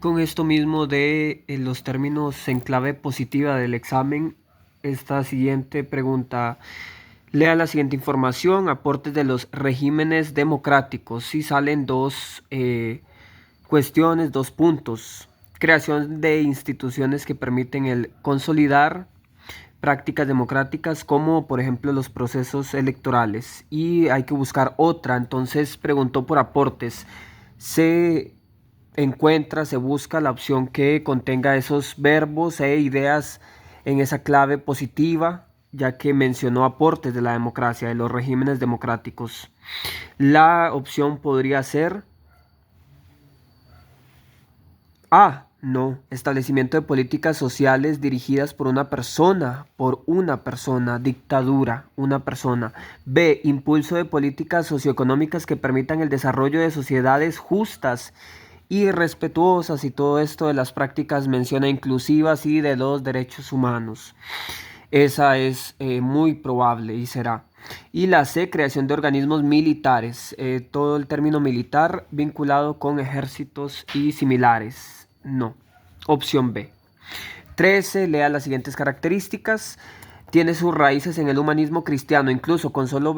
Con esto mismo de los términos en clave positiva del examen, esta siguiente pregunta, lea la siguiente información, aportes de los regímenes democráticos. Si salen dos cuestiones, dos puntos. Creación de instituciones que permiten el consolidar prácticas democráticas como por ejemplo los procesos electorales, y hay que buscar otra. Entonces preguntó por aportes. Se se busca la opción que contenga esos verbos e ideas en esa clave positiva, ya que mencionó aportes de la democracia, de los regímenes democráticos. La opción podría ser A. No. Establecimiento de políticas sociales dirigidas por una persona, dictadura, una persona. B. Impulso de políticas socioeconómicas que permitan el desarrollo de sociedades justas y respetuosas, y todo esto de las prácticas menciona inclusivas y de los derechos humanos. Esa es muy probable y será. Y la C, creación de organismos militares. Todo el término militar vinculado con ejércitos y similares. No. Opción B. 13. Lea las siguientes características. Tiene sus raíces en el humanismo cristiano. Incluso con solo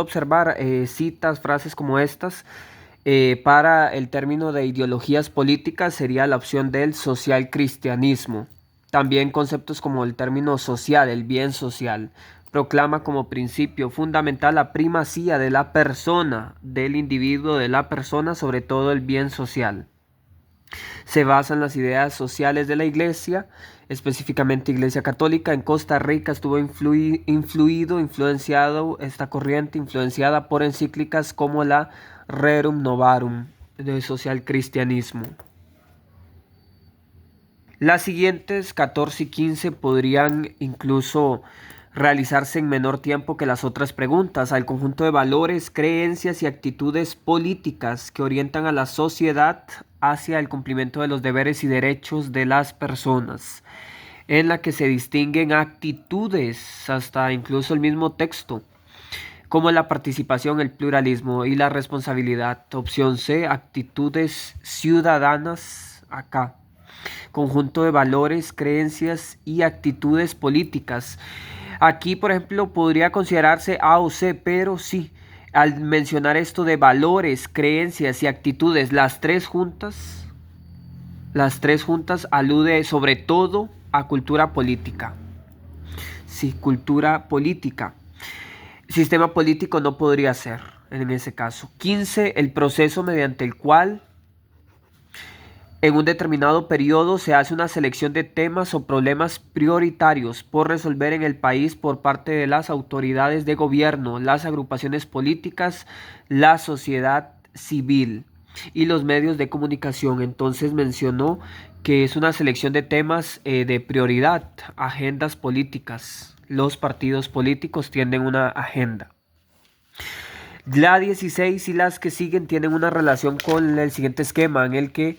observar citas, frases como estas, para el término de ideologías políticas sería la opción del social cristianismo. También conceptos como el término social, el bien social. Proclama como principio fundamental la primacía de la persona, del individuo, de la persona, sobre todo el bien social. Se basa en las ideas sociales de la Iglesia, específicamente Iglesia Católica. En Costa Rica estuvo influenciado esta corriente, influenciada por encíclicas como la Rerum Novarum del social cristianismo. Las siguientes 14 y 15 podrían incluso realizarse en menor tiempo que las otras preguntas. Al conjunto de valores, creencias y actitudes políticas que orientan a la sociedad hacia el cumplimiento de los deberes y derechos de las personas, en la que se distinguen actitudes, hasta incluso el mismo texto, como la participación, el pluralismo y la responsabilidad. Opción C, actitudes ciudadanas, acá. Conjunto de valores, creencias y actitudes políticas. Aquí, por ejemplo, podría considerarse A o C, pero sí, al mencionar esto de valores, creencias y actitudes, las tres juntas alude sobre todo a cultura política. Sí, cultura política. Sistema político no podría ser en ese caso. 15. El proceso mediante el cual en un determinado periodo se hace una selección de temas o problemas prioritarios por resolver en el país por parte de las autoridades de gobierno, las agrupaciones políticas, la sociedad civil y los medios de comunicación. Entonces mencionó que es una selección de temas de prioridad, agendas políticas. Los partidos políticos tienen una agenda. La 16 y las que siguen tienen una relación con el siguiente esquema, en el que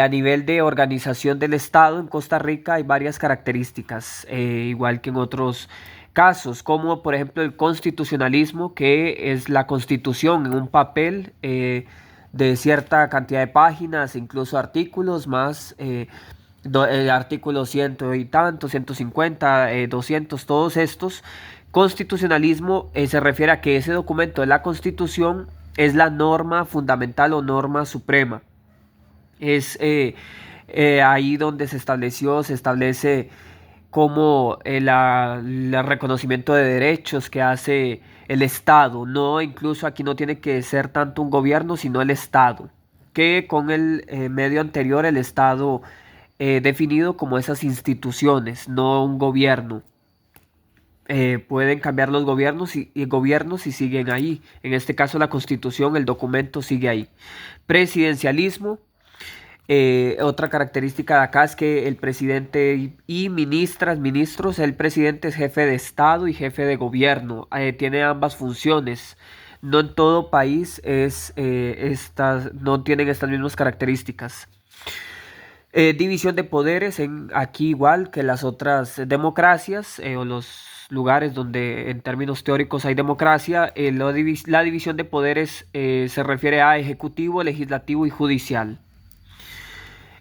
a nivel de organización del Estado en Costa Rica hay varias características, igual que en otros casos, como por ejemplo el constitucionalismo, que es la constitución en un papel de cierta cantidad de páginas, incluso artículos más, artículo ciento y tanto, 150, 200, todos estos. Constitucionalismo se refiere a que ese documento de la Constitución es la norma fundamental o norma suprema. Es ahí donde se establece como el reconocimiento de derechos que hace el Estado. No, incluso aquí no tiene que ser tanto un gobierno, sino el Estado, que con el medio anterior el Estado definido como esas instituciones, no un gobierno. Pueden cambiar los gobiernos y gobiernos y siguen ahí. En este caso la Constitución, el documento sigue ahí. Presidencialismo. Otra característica de acá es que el presidente y ministros, el presidente es jefe de Estado y jefe de gobierno, tiene ambas funciones. No en todo país no tienen estas mismas características. División de poderes, aquí igual que las otras democracias o los lugares donde en términos teóricos hay democracia. La división de poderes se refiere a ejecutivo, legislativo y judicial.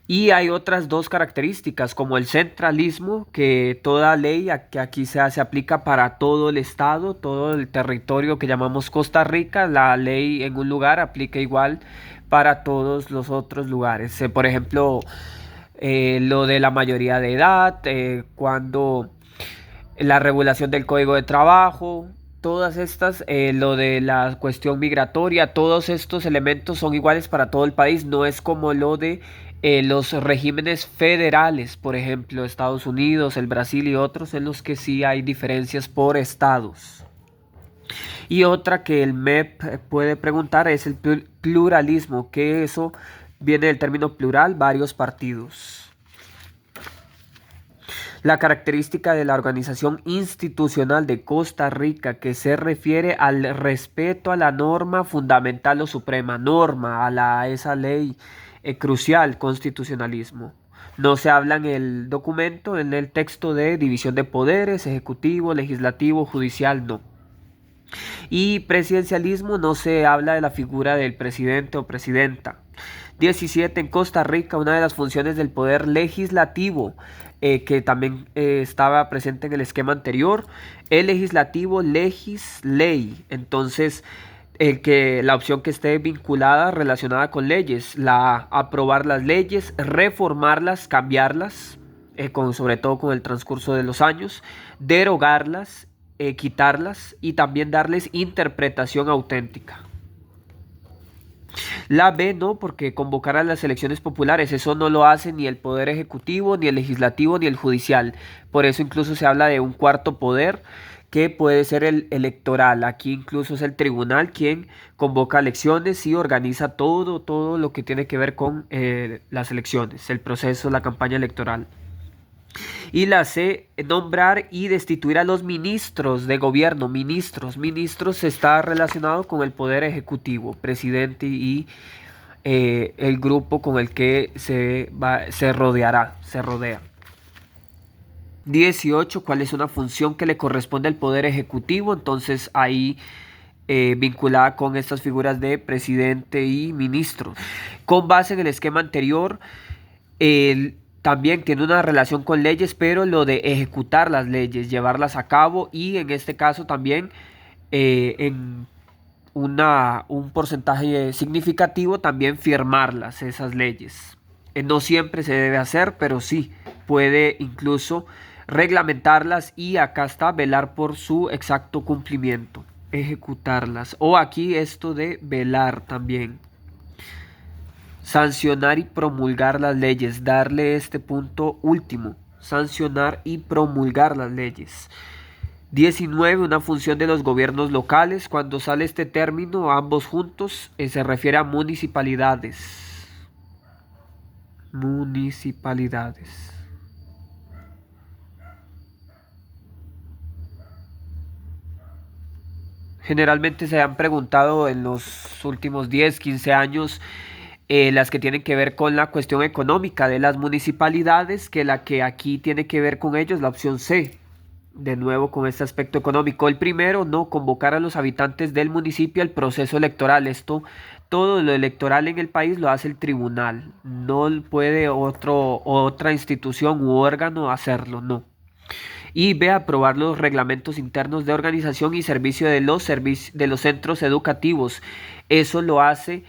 Y hay otras dos características, como el centralismo, que toda ley que aquí se aplica para todo el estado, todo el territorio que llamamos Costa Rica, la ley en un lugar aplica igual para todos los otros lugares. Por ejemplo, lo de la mayoría de edad, cuando la regulación del código de trabajo, todas estas, lo de la cuestión migratoria, todos estos elementos son iguales para todo el país, no es como lo de los regímenes federales, por ejemplo, Estados Unidos, el Brasil y otros, en los que sí hay diferencias por estados. Y otra que el MEP puede preguntar es el pluralismo, que eso viene del término plural, varios partidos. La característica de la organización institucional de Costa Rica, que se refiere al respeto a la norma fundamental o suprema, norma, a esa ley crucial, constitucionalismo. No se habla en el documento, en el texto de división de poderes, ejecutivo, legislativo, judicial, no. Y presidencialismo, no se habla de la figura del presidente o presidenta. 17. En Costa Rica, una de las funciones del poder legislativo, que también estaba presente en el esquema anterior, el legislativo ley. Entonces, la opción que esté vinculada, relacionada con leyes, aprobar las leyes, reformarlas, cambiarlas, sobre todo con el transcurso de los años, derogarlas, quitarlas y también darles interpretación auténtica. La B no, porque convocar a las elecciones populares, eso no lo hace ni el poder ejecutivo, ni el legislativo, ni el judicial. Por eso incluso se habla de un cuarto poder, que puede ser el electoral. Aquí incluso es el tribunal quien convoca elecciones y organiza todo lo que tiene que ver con las elecciones, el proceso, la campaña electoral. Y la C, nombrar y destituir a los ministros de gobierno. Ministros está relacionado con el poder ejecutivo, presidente y el grupo con el que se rodea. 18, ¿cuál es una función que le corresponde al poder ejecutivo? Entonces ahí vinculada con estas figuras de presidente y ministro. Con base en el esquema anterior, también tiene una relación con leyes, pero lo de ejecutar las leyes, llevarlas a cabo y en este caso también en un porcentaje significativo también firmarlas, esas leyes. No siempre se debe hacer, pero sí puede incluso reglamentarlas y acá está velar por su exacto cumplimiento, ejecutarlas. O aquí esto de velar también. Sancionar y promulgar las leyes, darle este punto último, sancionar y promulgar las leyes. 19, una función de los gobiernos locales. Cuando sale este término, ambos juntos, se refiere a municipalidades. Municipalidades. Generalmente se han preguntado en los últimos 10, 15 años las que tienen que ver con la cuestión económica de las municipalidades, que la que aquí tiene que ver con ellos, la opción C, de nuevo con este aspecto económico. El primero, no convocar a los habitantes del municipio al proceso electoral. Todo lo electoral en el país lo hace el tribunal, no puede otra institución u órgano hacerlo, no. Y B, aprobar los reglamentos internos de organización y servicio de los centros educativos. Eso lo hace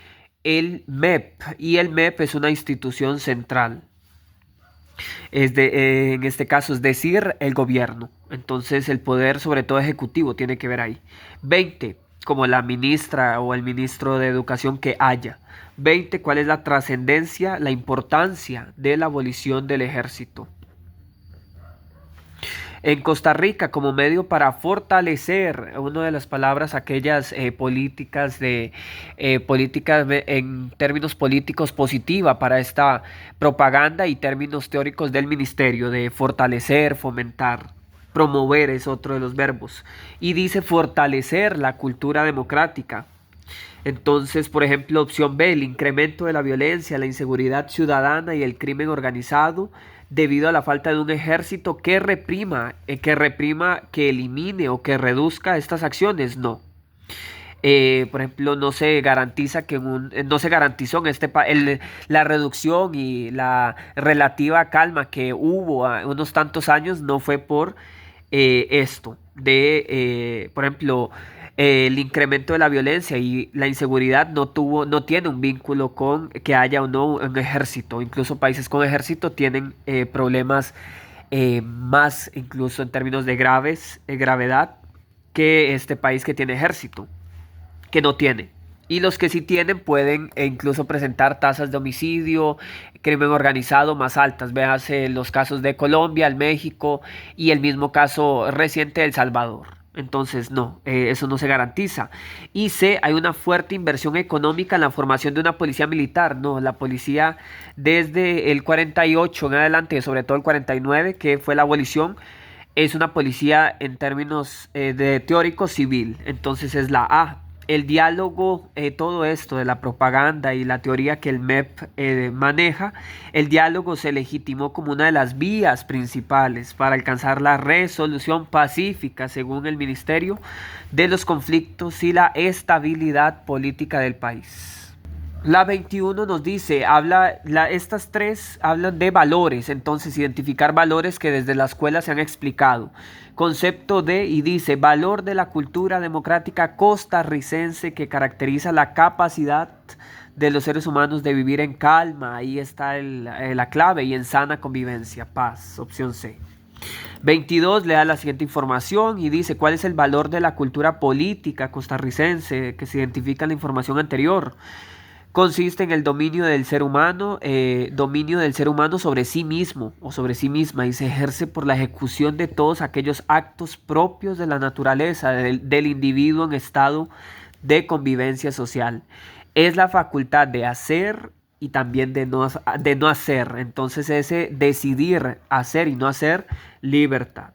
el MEP, y el MEP es una institución central. En este caso, es decir, el gobierno. Entonces el poder, sobre todo ejecutivo, tiene que ver ahí. 20, como la ministra o el ministro de Educación que haya. 20, ¿cuál es la trascendencia, la importancia de la abolición del ejército? En Costa Rica, como medio para fortalecer, una de las palabras, aquellas políticas en términos políticos positiva para esta propaganda y términos teóricos del ministerio, de fortalecer, fomentar, promover es otro de los verbos. Y dice fortalecer la cultura democrática. Entonces, por ejemplo, opción B, el incremento de la violencia, la inseguridad ciudadana y el crimen organizado debido a la falta de un ejército que reprima, que elimine o que reduzca estas acciones, no. Por ejemplo, no se garantiza no se garantizó en la reducción y la relativa calma que hubo a unos tantos años no fue por esto por ejemplo, el incremento de la violencia y la inseguridad no tiene un vínculo con que haya o no un ejército. Incluso países con ejército tienen problemas más, incluso en términos de gravedad, que este país que tiene ejército, que no tiene. Y los que sí tienen pueden incluso presentar tasas de homicidio, crimen organizado más altas. Véase los casos de Colombia, el México y el mismo caso reciente de El Salvador. Entonces, no, eso no se garantiza. Y C, hay una fuerte inversión económica en la formación de una policía militar. No, la policía desde el 48 en adelante, sobre todo el 49, que fue la abolición, es una policía en términos de teórico civil. Entonces es la A. El diálogo, todo esto de la propaganda y la teoría que el MEP maneja, el diálogo se legitimó como una de las vías principales para alcanzar la resolución pacífica, según el ministerio, de los conflictos y la estabilidad política del país. La 21 nos dice, estas tres hablan de valores, entonces identificar valores que desde la escuela se han explicado. Concepto de, y dice, valor de la cultura democrática costarricense que caracteriza la capacidad de los seres humanos de vivir en calma, ahí está la clave, y en sana convivencia, paz, opción C. 22 le da la siguiente información y dice, ¿cuál es el valor de la cultura política costarricense que se identifica en la información anterior? Consiste en el dominio del ser humano sobre sí mismo o sobre sí misma y se ejerce por la ejecución de todos aquellos actos propios de la naturaleza del individuo en estado de convivencia social. Es la facultad de hacer y también de no hacer. Entonces ese decidir hacer y no hacer, libertad.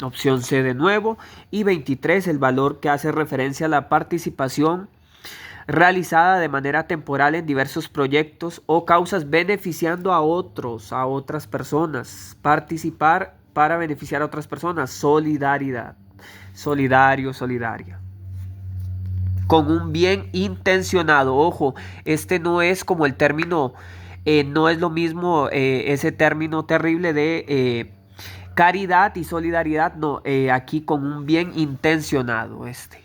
Opción C de nuevo. Y 23, el valor que hace referencia a la participación realizada de manera temporal en diversos proyectos o causas beneficiando a otras personas. Participar para beneficiar a otras personas. Solidaridad. Solidario, solidaria. Con un bien intencionado. Ojo, este no es como el término, no es lo mismo ese término terrible de caridad y solidaridad. No, aquí con un bien intencionado este.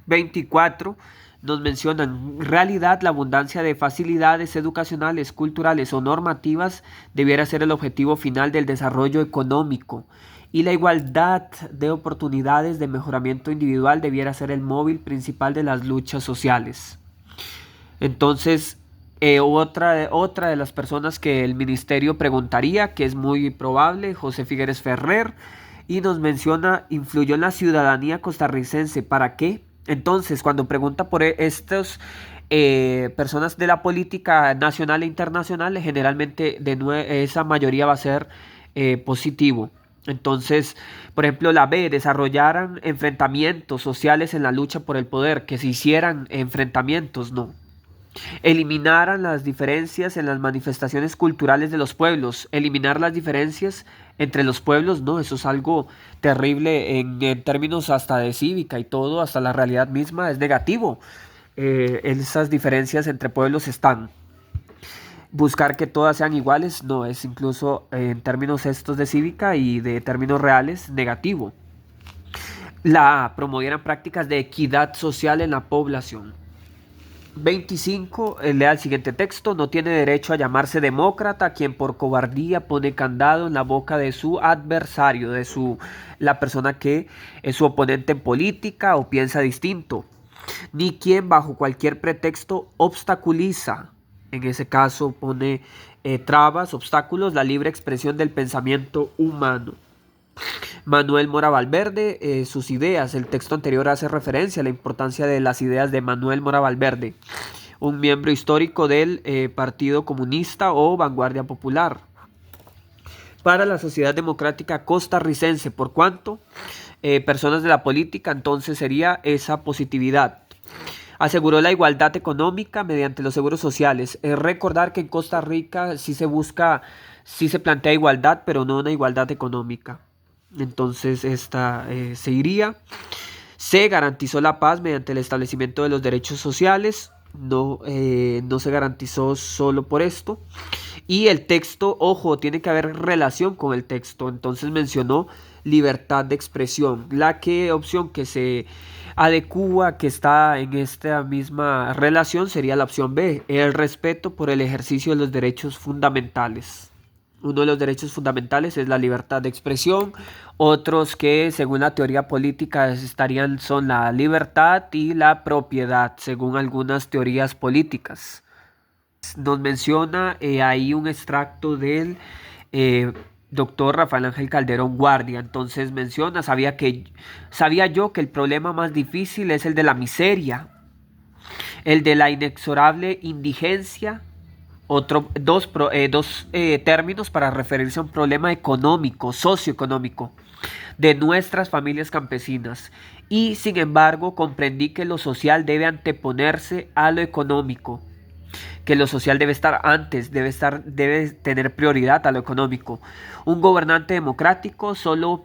24 nos menciona en realidad la abundancia de facilidades educacionales, culturales o normativas debiera ser el objetivo final del desarrollo económico y la igualdad de oportunidades de mejoramiento individual debiera ser el móvil principal de las luchas sociales. Entonces, otra de las personas que el ministerio preguntaría, que es muy probable, José Figueres Ferrer, y nos menciona, influyó en la ciudadanía costarricense. ¿Para qué? Entonces, cuando pregunta por estos personas de la política nacional e internacional, generalmente esa mayoría va a ser positivo. Entonces, por ejemplo, la B, desarrollaran enfrentamientos sociales en la lucha por el poder, que se hicieran enfrentamientos, no. Eliminaran las diferencias en las manifestaciones culturales de los pueblos. Eliminar las diferencias entre los pueblos, no, eso es algo terrible en términos hasta de cívica y todo, hasta la realidad misma es negativo. Esas diferencias entre pueblos están. Buscar que todas sean iguales, no, es incluso en términos estos de cívica y de términos reales, negativo. La A, promovieran prácticas de equidad social en la población. 25, lea el siguiente texto, no tiene derecho a llamarse demócrata quien por cobardía pone candado en la boca de su adversario, la persona que es su oponente en política o piensa distinto, ni quien bajo cualquier pretexto obstaculiza, en ese caso pone trabas, obstáculos, la libre expresión del pensamiento humano. Manuel Mora Valverde, sus ideas. El texto anterior hace referencia a la importancia de las ideas de Manuel Mora Valverde, un miembro histórico del Partido Comunista o Vanguardia Popular. Para la sociedad democrática costarricense, ¿por cuánto? Personas de la política, entonces sería esa positividad. Aseguró la igualdad económica mediante los seguros sociales. Es recordar que en Costa Rica sí se busca, sí se plantea igualdad, pero no una igualdad económica. Entonces esta se iría. Se garantizó la paz mediante el establecimiento de los derechos sociales. No se garantizó solo por esto. Y el texto, ojo, tiene que haber relación con el texto. Entonces mencionó libertad de expresión. La opción que se adecua, que está en esta misma relación, sería la opción B, el respeto por el ejercicio de los derechos fundamentales. Uno de los derechos fundamentales es la libertad de expresión. Otros que, según la teoría política, son la libertad y la propiedad, según algunas teorías políticas. Nos menciona ahí un extracto del doctor Rafael Ángel Calderón Guardia. Entonces menciona, sabía yo que el problema más difícil es el de la miseria, el de la inexorable indigencia. Dos términos para referirse a un problema económico, socioeconómico de nuestras familias campesinas. Y sin embargo comprendí que lo social debe anteponerse a lo económico, que lo social debe estar antes, debe tener prioridad a lo económico. Un gobernante democrático solo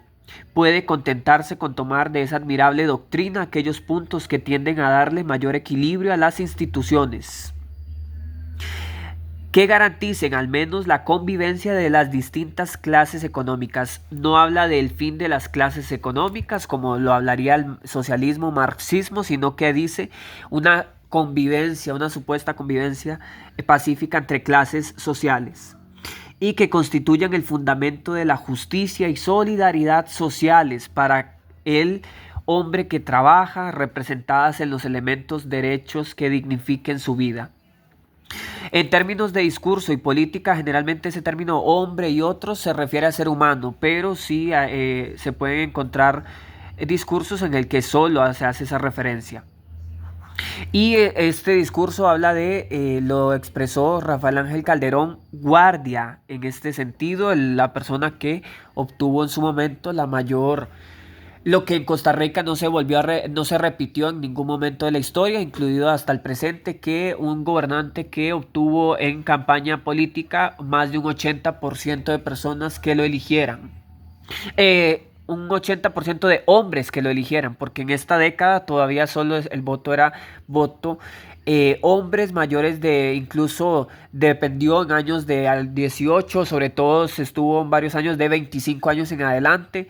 puede contentarse con tomar de esa admirable doctrina aquellos puntos que tienden a darle mayor equilibrio a las instituciones, que garanticen al menos la convivencia de las distintas clases económicas. No habla del fin de las clases económicas como lo hablaría el socialismo, marxismo, sino que dice una convivencia, una supuesta convivencia pacífica entre clases sociales, y que constituyan el fundamento de la justicia y solidaridad sociales para el hombre que trabaja, representadas en los elementos derechos que dignifiquen su vida. En términos de discurso y política, generalmente ese término hombre y otros se refiere a ser humano, pero sí se pueden encontrar discursos en el que solo se hace esa referencia. Y este discurso habla lo expresó Rafael Ángel Calderón Guardia, en este sentido, la persona que obtuvo en su momento la mayor. Lo que en Costa Rica no se repitió en ningún momento de la historia, incluido hasta el presente, que un gobernante que obtuvo en campaña política más de un 80% de personas que lo eligieran. Un 80% de hombres que lo eligieran, porque en esta década todavía solo el voto era voto hombres mayores incluso dependió en años de al 18, sobre todo se estuvo en varios años de 25 años en adelante.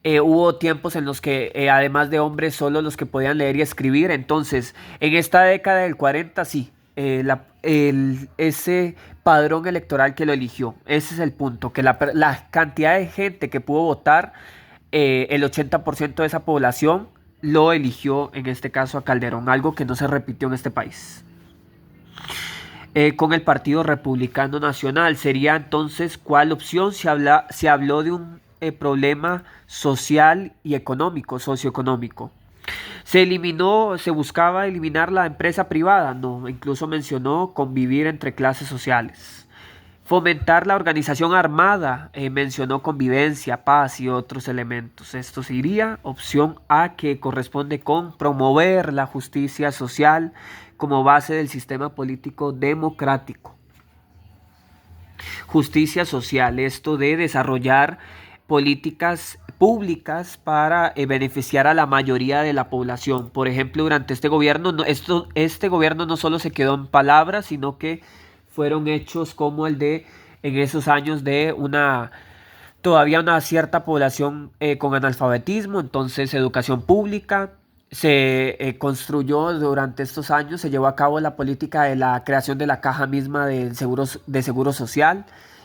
Hubo tiempos en los que además de hombres solo los que podían leer y escribir. Entonces en esta década del 40 sí, ese padrón electoral que lo eligió, ese es el punto, que la cantidad de gente que pudo votar, el 80% de esa población lo eligió, en este caso a Calderón, algo que no se repitió en este país. Con el Partido Republicano Nacional sería entonces, ¿cuál opción? Se habló de un problema social y económico, socioeconómico. Se buscaba eliminar la empresa privada, no, incluso mencionó convivir entre clases sociales. Fomentar la organización armada, mencionó convivencia, paz y otros elementos. Esto sería opción A, que corresponde con promover la justicia social como base del sistema político democrático. Justicia social, esto de desarrollar políticas públicas para beneficiar a la mayoría de la población. Por ejemplo, durante este gobierno, este gobierno no solo se quedó en palabras, sino que fueron hechos como el de en esos años de todavía una cierta población con analfabetismo. Entonces educación pública se construyó durante estos años, se llevó a cabo la política de la creación de la caja misma de seguro social,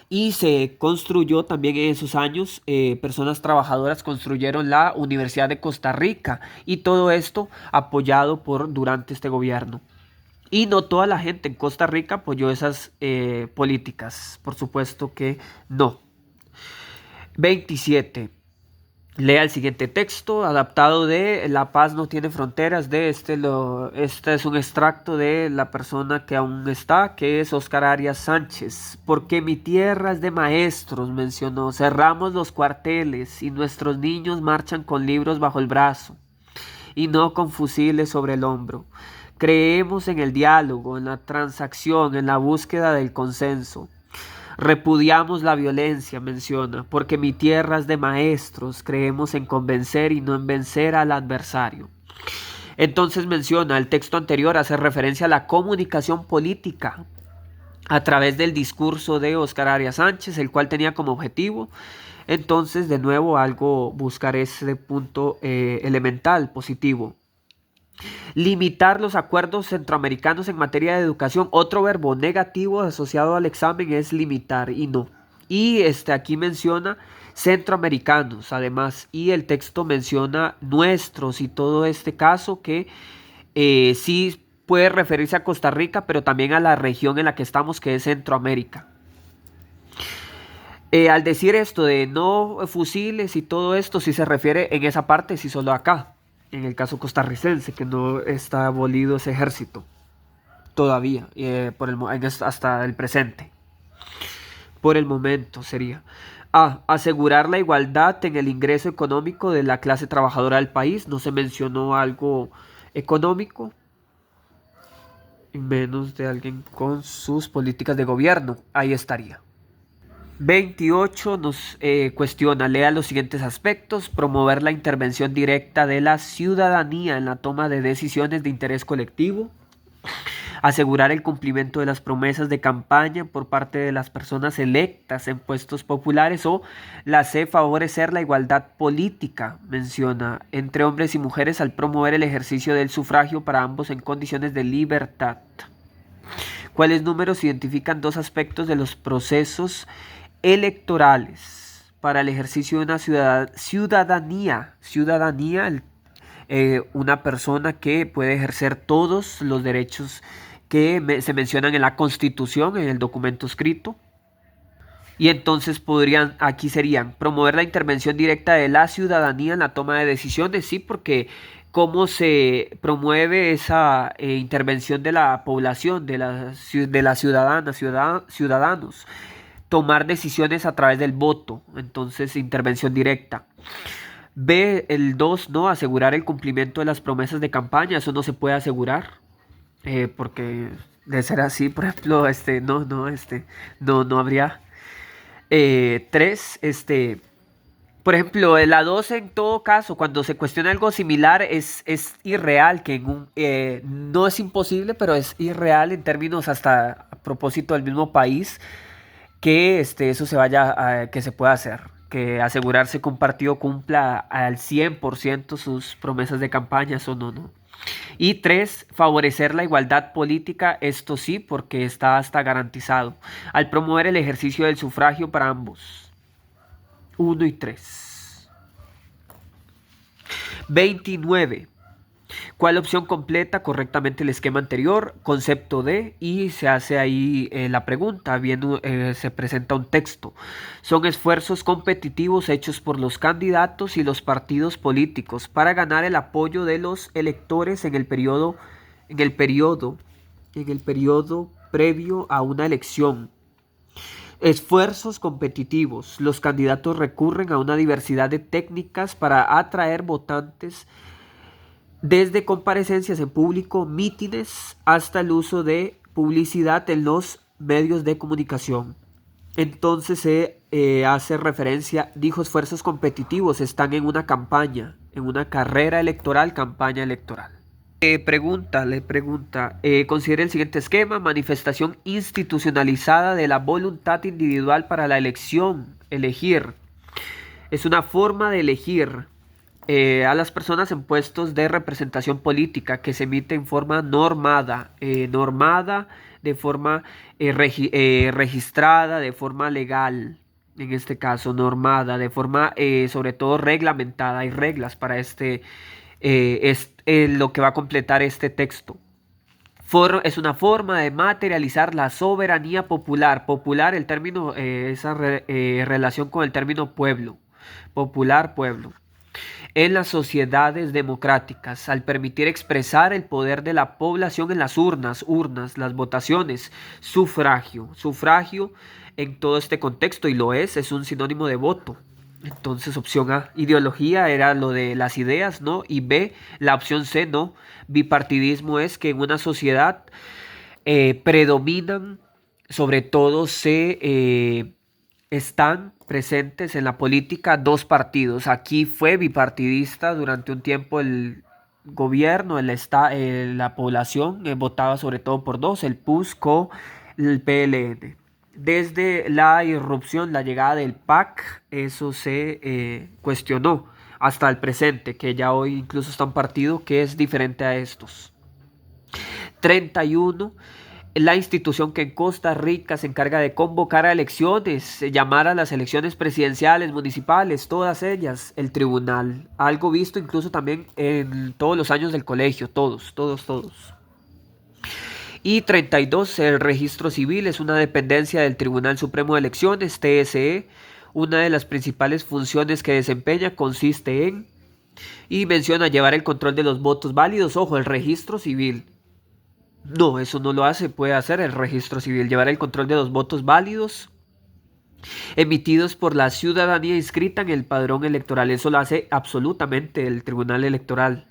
y se construyó también en esos años, personas trabajadoras construyeron la Universidad de Costa Rica, y todo esto apoyado durante este gobierno. Y no toda la gente en Costa Rica apoyó esas políticas, por supuesto que no. 27. Lea el siguiente texto, adaptado de La paz no tiene fronteras. Este es un extracto de la persona que aún está, que es Óscar Arias Sánchez. Porque mi tierra es de maestros, mencionó. Cerramos los cuarteles y nuestros niños marchan con libros bajo el brazo y no con fusiles sobre el hombro. Creemos en el diálogo, en la transacción, en la búsqueda del consenso. Repudiamos la violencia, menciona, porque mi tierra es de maestros. Creemos en convencer y no en vencer al adversario. Entonces menciona, el texto anterior hace referencia a la comunicación política a través del discurso de Óscar Arias Sánchez, el cual tenía como objetivo, entonces, de nuevo, buscar ese punto elemental, positivo. Limitar los acuerdos centroamericanos en materia de educación. Otro verbo negativo asociado al examen es limitar y no. Y aquí menciona centroamericanos, además, y el texto menciona nuestros y todo este caso que sí puede referirse a Costa Rica, pero también a la región en la que estamos, que es Centroamérica. Al decir esto de no fusiles y todo esto, sí se refiere en esa parte, sí solo acá, en el caso costarricense, que no está abolido ese ejército todavía, hasta el presente. Por el momento sería. Asegurar la igualdad en el ingreso económico de la clase trabajadora del país. No se mencionó algo económico, menos de alguien con sus políticas de gobierno. Ahí estaría. 28 nos cuestiona, lea los siguientes aspectos: promover la intervención directa de la ciudadanía en la toma de decisiones de interés colectivo, asegurar el cumplimiento de las promesas de campaña por parte de las personas electas en puestos populares, o la C, favorecer la igualdad política, menciona, entre hombres y mujeres al promover el ejercicio del sufragio para ambos en condiciones de libertad. ¿Cuáles números identifican dos aspectos de los procesos electorales para el ejercicio de una ciudadanía, una persona que puede ejercer todos los derechos que se mencionan en la Constitución, en el documento escrito? Y entonces aquí serían promover la intervención directa de la ciudadanía en la toma de decisiones, sí, porque cómo se promueve esa intervención de la población, de la ciudadanos, tomar decisiones a través del voto, entonces intervención directa. B, el 2, no, asegurar el cumplimiento de las promesas de campaña. Eso no se puede asegurar, porque de ser así, por ejemplo, no habría. 3, por ejemplo, la 2, en todo caso, cuando se cuestiona algo similar, es irreal, que no es imposible, pero es irreal en términos hasta a propósito del mismo país, que eso que se pueda hacer, que asegurarse que un partido cumpla al 100% sus promesas de campaña, eso no. Y 3, favorecer la igualdad política. Esto sí, porque está hasta garantizado al promover el ejercicio del sufragio para ambos. 1 y 3. 29. ¿Cuál opción completa correctamente el esquema anterior? Concepto de, y se hace ahí la pregunta, se presenta un texto. Son esfuerzos competitivos hechos por los candidatos y los partidos políticos para ganar el apoyo de los electores en el periodo previo a una elección. Esfuerzos competitivos. Los candidatos recurren a una diversidad de técnicas para atraer votantes, desde comparecencias en público, mítines, hasta el uso de publicidad en los medios de comunicación. Entonces se hace referencia, dijo esfuerzos competitivos, están en una campaña, en una carrera electoral, campaña electoral. Le pregunta, considere el siguiente esquema: manifestación institucionalizada de la voluntad individual para la elección. Elegir es una forma de elegir a las personas en puestos de representación política, que se emite en forma normada, de forma registrada, de forma legal, en este caso normada, de forma sobre todo reglamentada. Hay reglas para lo que va a completar este texto. Es una forma de materializar la soberanía popular. Popular, el término, esa relación con el término pueblo. Popular, pueblo. En las sociedades democráticas, al permitir expresar el poder de la población en las urnas, las votaciones, sufragio en todo este contexto, y lo es un sinónimo de voto. Entonces, opción A, ideología era lo de las ideas, ¿no? Y B, la opción C, ¿no? Bipartidismo es que en una sociedad predominan, sobre todo están presentes en la política dos partidos. Aquí fue bipartidista durante un tiempo el gobierno, la población votaba sobre todo por dos, el PUSCO, el PLN. Desde la irrupción, la llegada del PAC, eso se cuestionó hasta el presente, que ya hoy incluso está un partido que es diferente a estos. 31, la institución que en Costa Rica se encarga de convocar a elecciones, llamar a las elecciones presidenciales, municipales, todas ellas, el tribunal. Algo visto incluso también en todos los años del colegio, todos. Y 32, el registro civil es una dependencia del Tribunal Supremo de Elecciones, TSE. Una de las principales funciones que desempeña consiste en, y menciona llevar el control de los votos válidos, ojo, el registro civil. No, eso no lo hace, puede hacer el registro civil, llevar el control de los votos válidos emitidos por la ciudadanía inscrita en el padrón electoral. Eso lo hace absolutamente el Tribunal Electoral,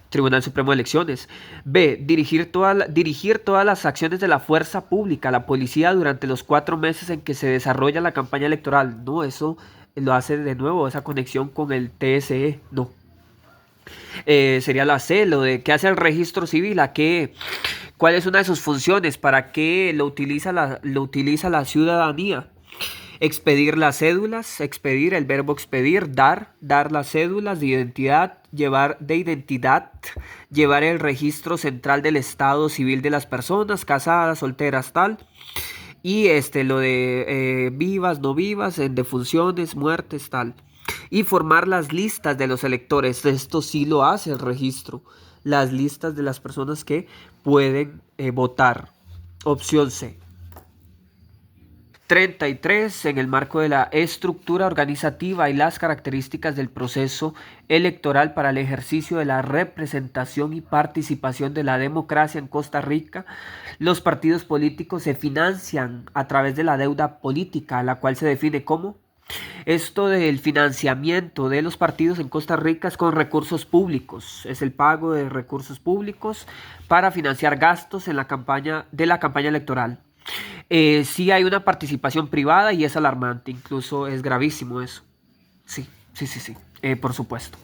Tribunal Supremo de Elecciones. B, dirigir todas las acciones de la fuerza pública, la policía, durante los 4 meses en que se desarrolla la campaña electoral. No, eso lo hace de nuevo, esa conexión con el TSE, no. Sería la C, lo de qué hace el registro civil, cuál es una de sus funciones, para qué lo utiliza la ciudadanía. Expedir las cédulas, expedir, el verbo expedir, dar las cédulas de identidad, llevar el registro central del estado civil de las personas, casadas, solteras, tal. Y lo de vivas, no vivas, en defunciones, muertes, tal. Y formar las listas de los electores. Esto sí lo hace el registro. Las listas de las personas que pueden votar. Opción C. 33. En el marco de la estructura organizativa y las características del proceso electoral para el ejercicio de la representación y participación de la democracia en Costa Rica, los partidos políticos se financian a través de la deuda política, la cual se define como... Esto del financiamiento de los partidos en Costa Rica es con recursos públicos, es el pago de recursos públicos para financiar gastos en la campaña electoral. Sí hay una participación privada y es alarmante, incluso es gravísimo eso. Sí, por supuesto.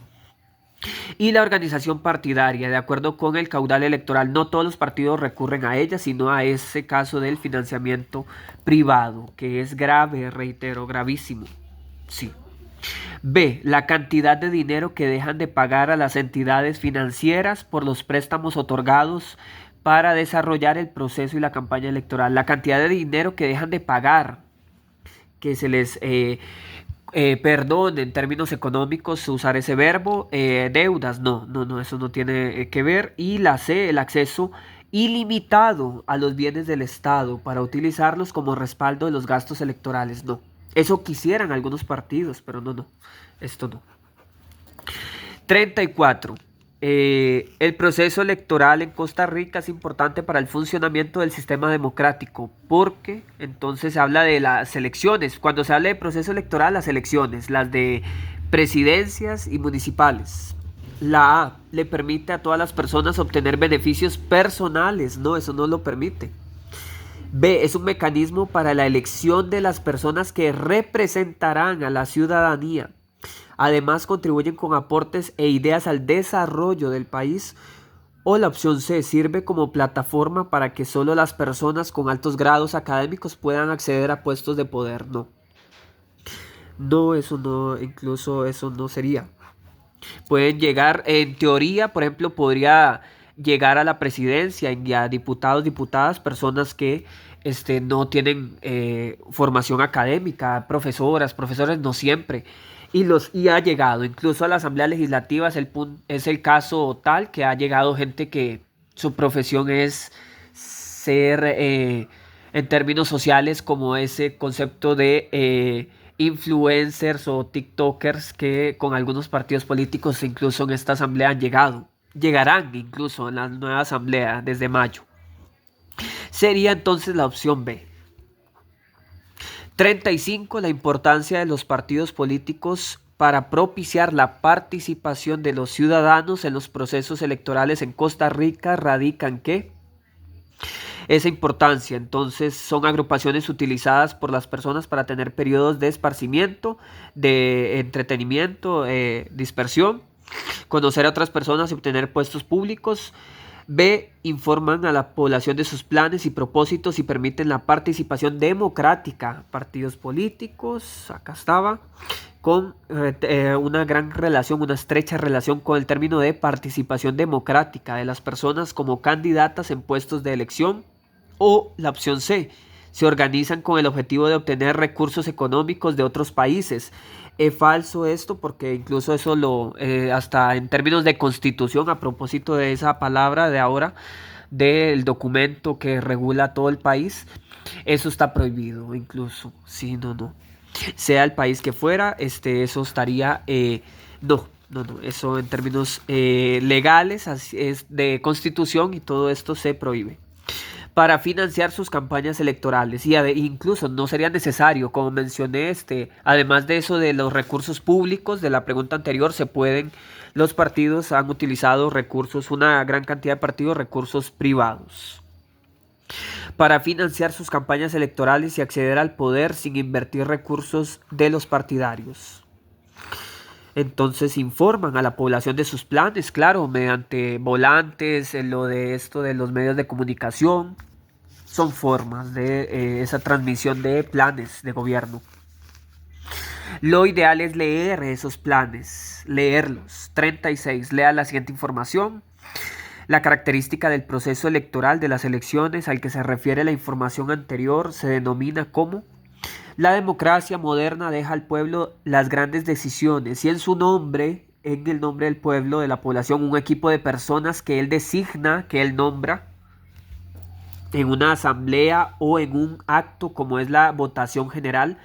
Y la organización partidaria, de acuerdo con el caudal electoral, no todos los partidos recurren a ella, sino a ese caso del financiamiento privado, que es grave, reitero, gravísimo. Sí. B, la cantidad de dinero que dejan de pagar a las entidades financieras por los préstamos otorgados para desarrollar el proceso y la campaña electoral. La cantidad de dinero que dejan de pagar, que se les perdón, en términos económicos, usar ese verbo, deudas, no, eso no tiene que ver. Y la C, el acceso ilimitado a los bienes del Estado para utilizarlos como respaldo de los gastos electorales, no. Eso quisieran algunos partidos, pero no, esto no. 34. El proceso electoral en Costa Rica es importante para el funcionamiento del sistema democrático, porque entonces se habla de las elecciones. Cuando se habla de proceso electoral, las elecciones, las de presidencias y municipales. La A le permite a todas las personas obtener beneficios personales, no, eso no lo permite. B, es un mecanismo para la elección de las personas que representarán a la ciudadanía. Además, contribuyen con aportes e ideas al desarrollo del país. O la opción C, sirve como plataforma para que solo las personas con altos grados académicos puedan acceder a puestos de poder. No, eso no, incluso eso no sería. Pueden llegar, en teoría, por ejemplo, podría llegar a la presidencia y a diputados, diputadas, personas que no tienen formación académica, profesores, no siempre. Y ha llegado, incluso a la Asamblea Legislativa es el caso tal que ha llegado gente que su profesión es ser, en términos sociales, como ese concepto de influencers o tiktokers que con algunos partidos políticos incluso en esta asamblea han llegado. Llegarán incluso en la nueva asamblea desde mayo. Sería entonces la opción B. 35. La importancia de los partidos políticos para propiciar la participación de los ciudadanos en los procesos electorales en Costa Rica radica en ¿qué? Esa importancia. Entonces son agrupaciones utilizadas por las personas para tener periodos de esparcimiento, de entretenimiento, dispersión, conocer a otras personas y obtener puestos públicos. B. Informan a la población de sus planes y propósitos y permiten la participación democrática. Partidos políticos, acá estaba, con una gran relación, una estrecha relación con el término de participación democrática de las personas como candidatas en puestos de elección. O la opción C, se organizan con el objetivo de obtener recursos económicos de otros países. Es falso esto porque incluso eso hasta en términos de constitución, a propósito de esa palabra de ahora, del documento que regula todo el país, eso está prohibido incluso. Sí, no. Sea el país que fuera, eso estaría, no, eso en términos legales, así es de constitución y todo esto se prohíbe para financiar sus campañas electorales y incluso no sería necesario, como mencioné, además de eso de los recursos públicos de la pregunta anterior, los partidos han utilizado recursos, una gran cantidad de partidos, recursos privados para financiar sus campañas electorales y acceder al poder sin invertir recursos de los partidarios. Entonces informan a la población de sus planes, claro, mediante volantes, lo de esto de los medios de comunicación. Son formas de esa transmisión de planes de gobierno. Lo ideal es leer esos planes, leerlos. 36. Lea la siguiente información. La característica del proceso electoral de las elecciones al que se refiere la información anterior se denomina como: la democracia moderna deja al pueblo las grandes decisiones y en su nombre, en el nombre del pueblo, de la población, un equipo de personas que él designa, que él nombra en una asamblea o en un acto como es la votación general,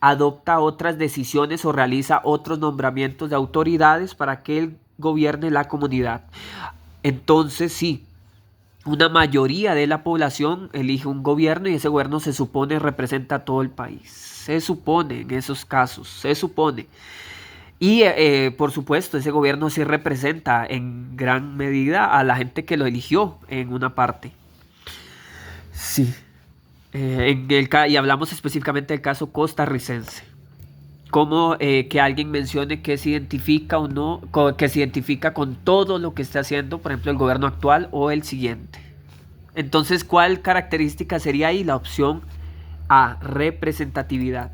adopta otras decisiones o realiza otros nombramientos de autoridades para que él gobierne la comunidad. Entonces sí, una mayoría de la población elige un gobierno y ese gobierno se supone representa a todo el país. Se supone en esos casos, se supone. Y por supuesto ese gobierno sí representa en gran medida a la gente que lo eligió en una parte. Sí. Y hablamos específicamente del caso costarricense. Como que alguien mencione que se identifica o no, que se identifica con todo lo que está haciendo, por ejemplo, el gobierno actual o el siguiente. Entonces, ¿cuál característica sería ahí? La opción A, representatividad.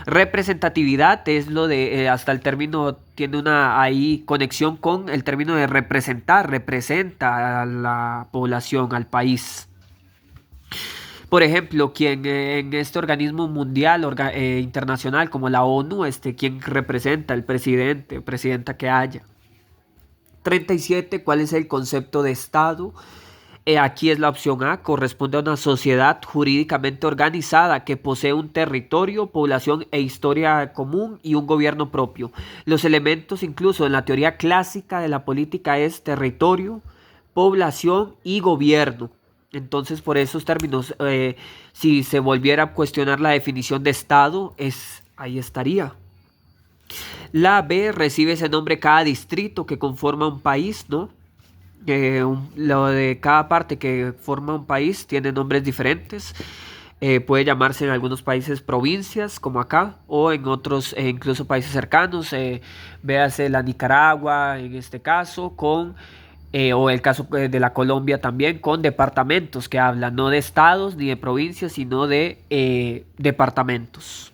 Representatividad es lo de, hasta el término tiene una ahí conexión con el término de representar, representa a la población, al país. Por ejemplo, quien en este organismo mundial, internacional como la ONU, quien representa el presidente o presidenta que haya. 37. ¿Cuál es el concepto de Estado? Aquí es la opción A, corresponde a una sociedad jurídicamente organizada que posee un territorio, población e historia común y un gobierno propio. Los elementos incluso en la teoría clásica de la política es territorio, población y gobierno. Entonces, por esos términos, si se volviera a cuestionar la definición de Estado, ahí estaría. La B, recibe ese nombre cada distrito que conforma un país, ¿no? Lo de cada parte que forma un país tiene nombres diferentes. Puede llamarse en algunos países provincias, como acá, o en otros, incluso países cercanos. Véase la Nicaragua, en este caso, o el caso de la Colombia también, con departamentos que hablan no de estados ni de provincias, sino de departamentos.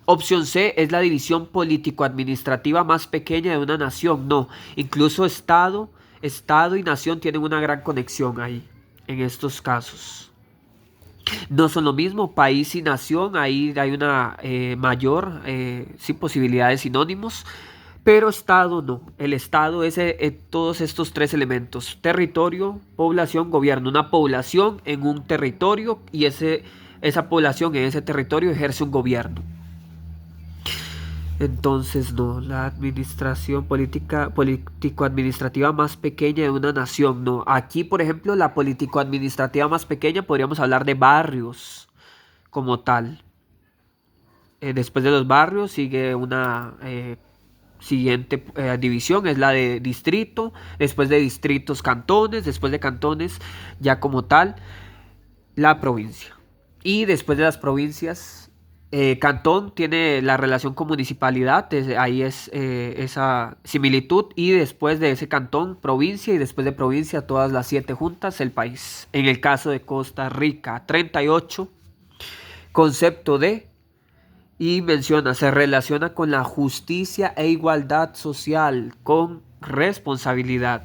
Opción C es la división político-administrativa más pequeña de una nación. No, incluso Estado y nación tienen una gran conexión ahí, en estos casos. No son lo mismo, país y nación, ahí hay una mayor posibilidad de sinónimos. Pero Estado no. El Estado es todos estos tres elementos: territorio, población, gobierno. Una población en un territorio y esa población en ese territorio ejerce un gobierno. Entonces no, la administración político-administrativa más pequeña de una nación, no. Aquí, por ejemplo, la político-administrativa más pequeña podríamos hablar de barrios como tal. después de los barrios sigue una siguiente división, es la de distrito, después de distritos cantones, después de cantones ya como tal la provincia. Y después de las provincias, cantón tiene la relación con municipalidad, ahí es esa similitud, y después de ese cantón, provincia, y después de provincia, todas las 7 juntas, el país. En el caso de Costa Rica, 38, concepto de, y menciona, se relaciona con la justicia e igualdad social, con responsabilidad.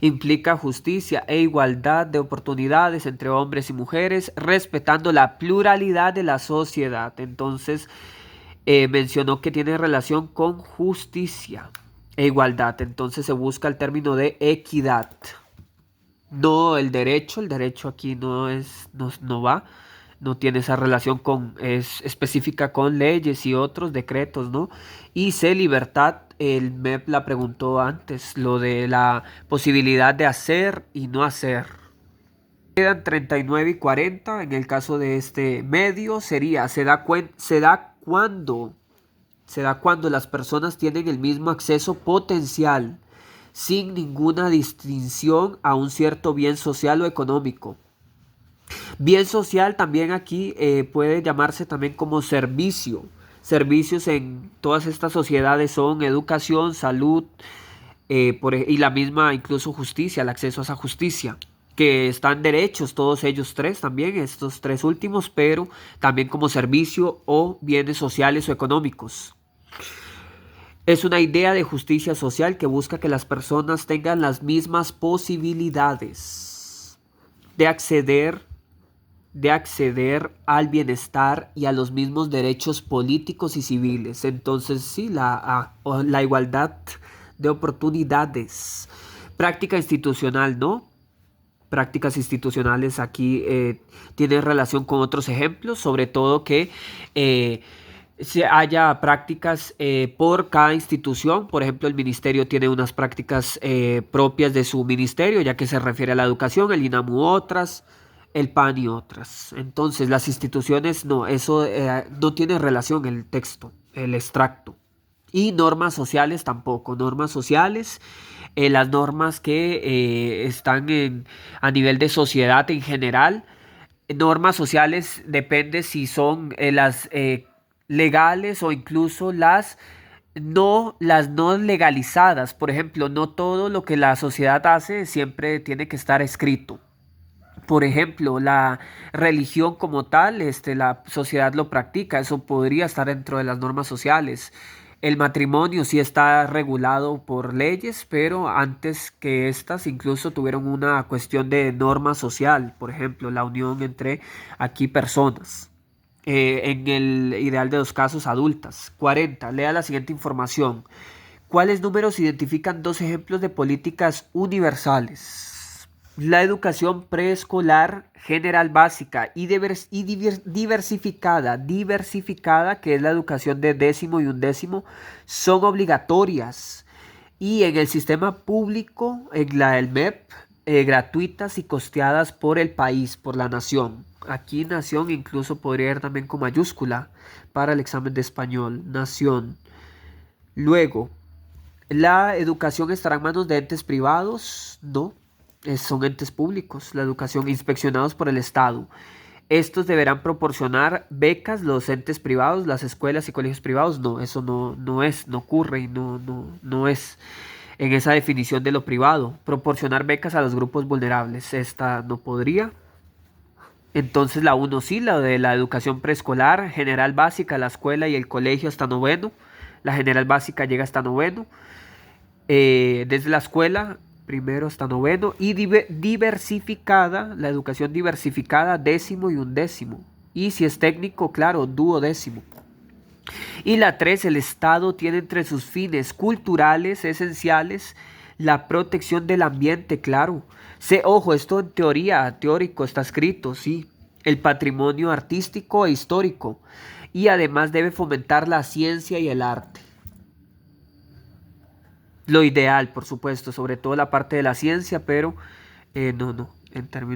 Implica justicia e igualdad de oportunidades entre hombres y mujeres, respetando la pluralidad de la sociedad. Entonces, mencionó que tiene relación con justicia e igualdad. Entonces se busca el término de equidad. No el derecho aquí no va, no tiene esa relación es específica con leyes y otros decretos, ¿no? Y C, libertad, el MEP la preguntó antes, lo de la posibilidad de hacer y no hacer. Quedan 39 y 40, en el caso de este medio sería, se da cuando las personas tienen el mismo acceso potencial, sin ninguna distinción a un cierto bien social o económico. Bien social también aquí puede llamarse también como servicio. Servicios en todas estas sociedades son educación, salud y la misma incluso justicia, el acceso a esa justicia. Que están derechos todos ellos tres también, estos tres últimos, pero también como servicio o bienes sociales o económicos. Es una idea de justicia social que busca que las personas tengan las mismas posibilidades de acceder al bienestar y a los mismos derechos políticos y civiles. Entonces, sí, la igualdad de oportunidades. Práctica institucional, ¿no? Prácticas institucionales aquí tienen relación con otros ejemplos, sobre todo que se haya prácticas por cada institución. Por ejemplo, el ministerio tiene unas prácticas propias de su ministerio, ya que se refiere a la educación, el INAMU otras, el PAN y otras. Entonces, las instituciones no, eso no tiene relación el texto, el extracto. Y normas sociales tampoco. Normas sociales, las normas que están a nivel de sociedad en general. Normas sociales depende si son las legales o incluso las no legalizadas. Por ejemplo, no todo lo que la sociedad hace siempre tiene que estar escrito. Por ejemplo, la religión como tal, la sociedad lo practica, eso podría estar dentro de las normas sociales. El matrimonio sí está regulado por leyes, pero antes que estas incluso tuvieron una cuestión de norma social, por ejemplo, la unión entre aquí personas. En el ideal de los casos adultas. 40. Lea la siguiente información. ¿Cuáles números identifican dos ejemplos de políticas universales? La educación preescolar general básica y diversificada, que es la educación de décimo y undécimo, son obligatorias. Y en el sistema público, en la del MEP, gratuitas y costeadas por el país, por la nación. Aquí nación incluso podría ir también con mayúscula para el examen de español, nación. Luego, ¿la educación estará en manos de entes privados? No. Son entes públicos, la educación, inspeccionados por el Estado. Estos deberán proporcionar becas, los entes privados, las escuelas y colegios privados. No, eso no ocurre y no es en esa definición de lo privado. Proporcionar becas a los grupos vulnerables, esta no podría. Entonces la 1 sí, la de la educación preescolar, general básica, la escuela y el colegio hasta noveno. La general básica llega hasta noveno. Desde la escuela primero hasta noveno, y diversificada, la educación diversificada, décimo y undécimo. Y si es técnico, claro, duodécimo. Y la 3, el Estado tiene entre sus fines culturales esenciales la protección del ambiente, claro. Ojo, esto en teoría, teórico, está escrito, sí. El patrimonio artístico e histórico. Y además debe fomentar la ciencia y el arte. Lo ideal, por supuesto, sobre todo la parte de la ciencia, pero en términos